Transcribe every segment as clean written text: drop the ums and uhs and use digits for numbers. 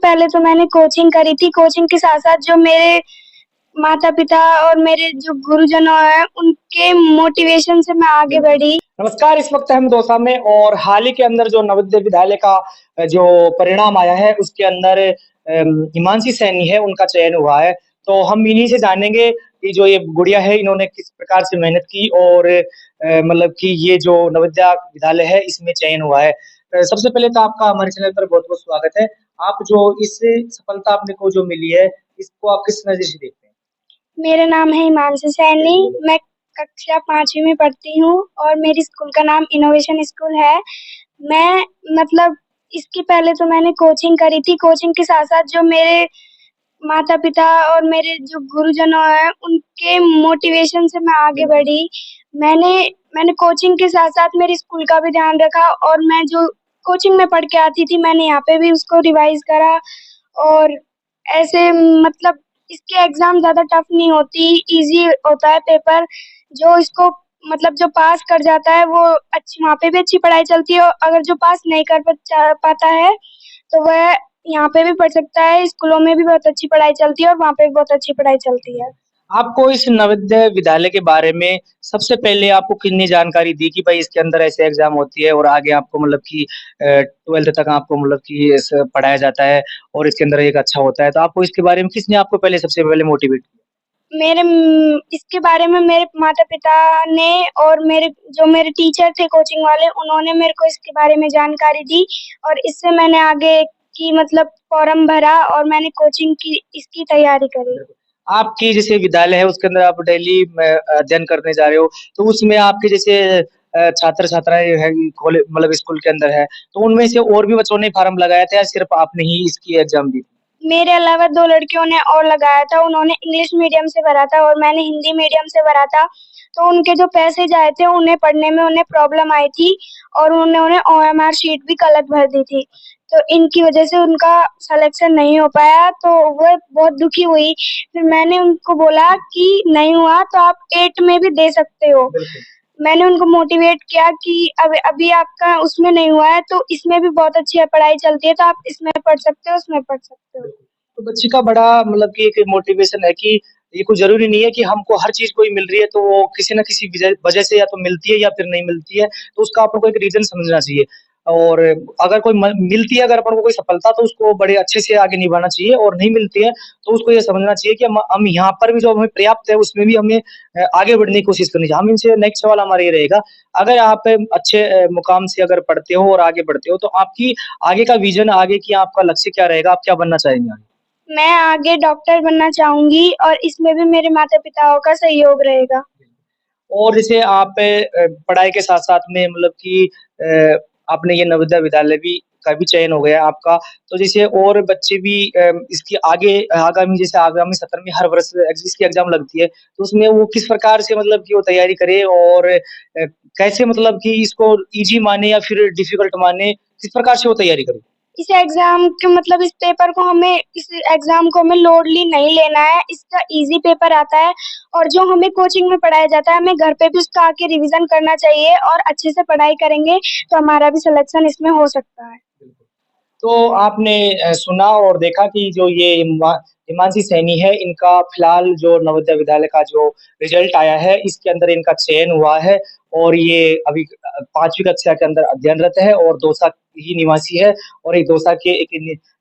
पहले तो मैंने कोचिंग करी थी। कोचिंग के साथ-साथ जो मेरे माता-पिता और मेरे जो गुरुजनों हैं, उनके मोटिवेशन से मैं आगे बढ़ी। नमस्कार, इस वक्त हम दौसा में और हाल ही के अंदर जो नवोदय विद्यालय का जो परिणाम आया है उसके अंदर हिमांशी सैनी है, उनका चयन हुआ है। तो हम इन्हीं से जानेंगे कि जो ये गुड़िया है इन्होंने किस प्रकार से मेहनत की और मतलब कि ये जो नवोदय विद्यालय है इसमें चयन हुआ है। सबसे पहले तो आपका हमारे चैनल पर बहुत-बहुत स्वागत है। आप जो इस सफलता आपने को जो मिली है, इसको आप किस नज़र से देखते हैं? मेरा नाम है हिमांशी सैनी, मैं कक्षा 5वीं में पढ़ती हूँ और मेरी स्कूल का नाम इनोवेशन स्कूल है। मैं मतलब इसके पहले तो मैंने कोचिंग करी थी। कोचिंग के साथ-साथ जो मेरे माता-पिता और मेरे जो गुरुजनों हैं, उनके मोटिवेशन से मैं आगे बढ़ी। मैंने मैंने कोचिंग के साथ-साथ मेरे स्कूल का भी ध्यान रखा और मैं जो कोचिंग में पढ़ के आती थी, मैंने यहाँ पे भी उसको रिवाइज़ करा और ऐसे मतलब इसके एग्ज़ाम ज़्यादा टफ नहीं होती, ईज़ी होता है पेपर। जो इसको मतलब जो पास कर जाता है वो अच्छी वहाँ पे भी अच्छी पढ़ाई चलती है और अगर जो पास नहीं कर पाता है, तो वह यहाँ पे भी पढ़ सकता है, स्कूलों में भी बहुत अच्छी पढ़ाई चलती है और वहाँ पे भी बहुत अच्छी पढ़ाई चलती है। आपको इस नवोदय विद्यालय के बारे में सबसे पहले आपको किसने जानकारी दी कि भाई इसके अंदर ऐसे एग्ज़ाम होती है और आगे आपको मतलब कि 12th तक आपको मतलब कि इस पढ़ाया जाता है और इसके अंदर एक अच्छा होता है। तो आपको इसके बारे में किसने आपको पहले सबसे पहले मोटिवेट किया? इसके बारे में मेरे माता-पिता ने और मेरे टीचर थे कोचिंग वाले, उन्होंने मेरे को इसके बारे में जानकारी दी और इससे मैंने आगे की मतलब फॉर्म भरा और मैंने कोचिंग की इसकी तैयारी करी। आपकी जैसे विद्यालय है उसके अंदर आप डेली में अध्ययन करने जा रहे हो, तो उसमें आपके जैसे छात्र-छात्राएँ हैं कॉले मतलब स्कूल के अंदर है, तो उनमें से और भी बच्चों ने फार्म लगाया था या सिर्फ़ आपने ही इसकी एग्ज़ाम दी? मेरे अलावा 2 लड़कियों ने और लगाया था, उन्होंने इंग्लिश मीडियम से भरा था और मैंने हिंदी मीडियम से भरा था। तो उनके जो पैसे जाए थे, उन्हें पढ़ने में उन्हें प्रॉब्लम आई थी और उन्होंने ओएमआर शीट भी गलत भर दी थी। तो इनकी वजह से उनका सिलेक्शन नहीं हो पाया, तो वो बहुत दुखी हुई। फिर मैंने उनको बोला कि नहीं हुआ तो आप 8 में भी दे सकते हो। बिल्कुल। मैंने उनको मोटिवेट किया कि अब अभी आपका उसमें नहीं हुआ है, तो इसमें भी बहुत अच्छी पढ़ाई चलती है, तो आप इसमें पढ़ सकते हो, उसमें पढ़ सकते हो। तो बच्चे का बड़ा मतलब कि एक मोटिवेशन है कि ये कोई ज़रूरी नहीं है कि हमको हर चीज़ कोई मिल रही है तो वो किसी न किसी वजह वजह से या तो मिलती है या फिर नहीं मिलती है, तो उसका अपन को एक रीज़न समझना चाहिए। और अगर कोई म मिलती है अगर अपन को कोई सफलता तो उसको बड़े अच्छे से आगे निभाना चाहिए और नहीं मिलती है, तो उसको ये समझना चाहिए कि हम यहाँ पर भी जो हमें पर्याप्त है उसमें भी हमें आगे बढ़ने की कोशिश करनी चाहिए। हम इनसे नेक्स्ट सवाल हमारा ये रहेगा, अगर आप अच्छे मुकाम से अगर पढ़ते हो और आगे बढ़ते हो, तो आपकी आगे का विज़न, आगे की आपका लक्ष्य क्या रहेगा? आप क्या बनना चाहेंगे आगे? मैं आगे डॉक्टर बनना चाहूँगी और इसमें भी मेरे माता-पिताओं का सहयोग रहेगा। और जैसे आप पढ़ाई के साथ-साथ में मतलब कि आपने ये नवोदय विद्यालय भी का भी चयन हो गया आपका, तो जैसे और बच्चे भी इसकी आगे आगामी सत्र में हर वर्ष इसकी एग्ज़ाम लगती है, तो उसमें वो किस प्रकार से मतलब कि वो तैयारी करे और कैसे मतलब कि इसको ईज़ी माने या फिर डिफ़िकल्ट माने, किस प्रकार से वो तैयारी करे? इस एग्ज़ाम को हमें लोडली नहीं लेना है, इसका ईज़ी पेपर आता है और जो हमें कोचिंग में पढ़ाया जाता है, हमें घर पे भी उसका आके रिवीज़न करना चाहिए और अच्छे से पढ़ाई करेंगे, तो हमारा भी सिलेक्शन इसमें हो सकता है। तो आपने सुना और देखा कि जो ये हिमांशी सैनी है, इनका फिलहाल जो नवोदय विद्यालय का जो रिज़ल्ट आया है, इसके अंदर इनका चयन हुआ है और ये अभी 5वीं कक्षा के अंदर अध्ययनरत है और दौसा ही निवासी है और एक दौसा के एक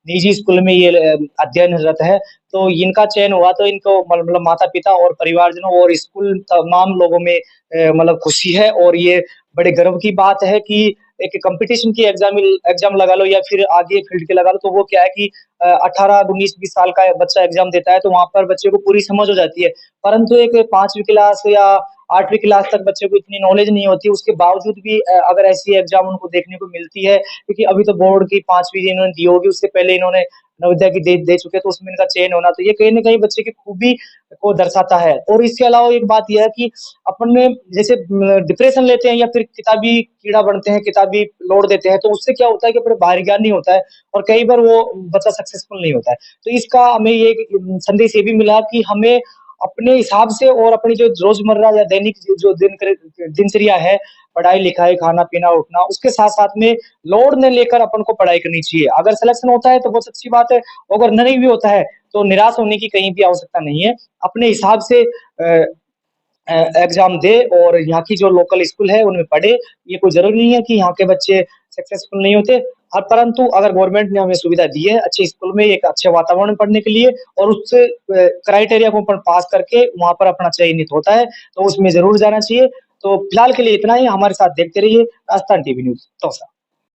निजी स्कूल में ये अध्ययनरत है। तो इनका चयन हुआ तो इनको मतलब माता-पिता और परिवारजनों और स्कूल तमाम लोगों में मतलब खुशी है और ये बड़े गर्व की बात है कि एक कॉम्पिटिशन की एग्ज़ाम लगा लो या फिर आगे फील्ड के लगा लो, तो वो क्या है कि 18, 19, 20 साल का बच्चा एग्ज़ाम देता है, तो वहाँ पर बच्चे को पूरी समझ हो जाती है। परंतु एक 5वीं क्लास या 8वीं क्लास तक बच्चे को इतनी नॉलेज नहीं होती, उसके बावजूद भी अगर ऐसी एग्ज़ाम उनको देखने को मिलती है, क्योंकि अभी तो बोर्ड की 5वीं इन्होंने दी होगी, उससे पहले इन्होंने नवोदय की दे दे चुके हैं, तो उसमें इनका चयन होना, तो ये कहीं न कहीं बच्चे की खूबी को दर्शाता है। और इसके अलावा एक बात ये है कि अपन में जैसे डिप्रेशन लेते हैं या फिर किताबी कीड़ा बनते हैं, किताबी लोड देते हैं, तो उससे क्या होता है कि अपने बाहरी ज्ञान नहीं होता है और कई बार वो बच्चा सक्सेसफुल नहीं होता है। तो इसका हमें ये एक संदेश ये भी मिला कि हमें अपने हिसाब से और अपनी जो रोज़मर्रा या दैनिक जो दिनचर्या है, पढ़ाई-लिखाई, खाना-पीना, उठना, उसके साथ-साथ में लोड न लेकर अपन को पढ़ाई करनी चाहिए। अगर सिलेक्शन होता है तो बहुत अच्छी बात है, अगर नहीं भी होता है तो निराश होने की कहीं भी आवश्यकता नहीं है। अपने हिसाब से एग्ज़ाम दे और यहाँ की जो लोकल स्कूल है उनमें पढ़े। ये कोई ज़रूरी नहीं है कि यहाँ के बच्चे सक्सेसफुल नहीं होते। परंतु अगर गवर्नमेंट ने हमें सुविधा दी है अच्छे स्कूल में एक अच्छे वातावरण में पढ़ने के लिए और उससे क्राइटेरिया को अपन पास करके वहाँ पर अपना चयनित होता है, तो उसमें ज़रूर जाना चाहिए। तो फिलहाल के लिए इतना ही, हमारे साथ देखते रहिए राजस्थान टीवी न्यूज़, दौसा।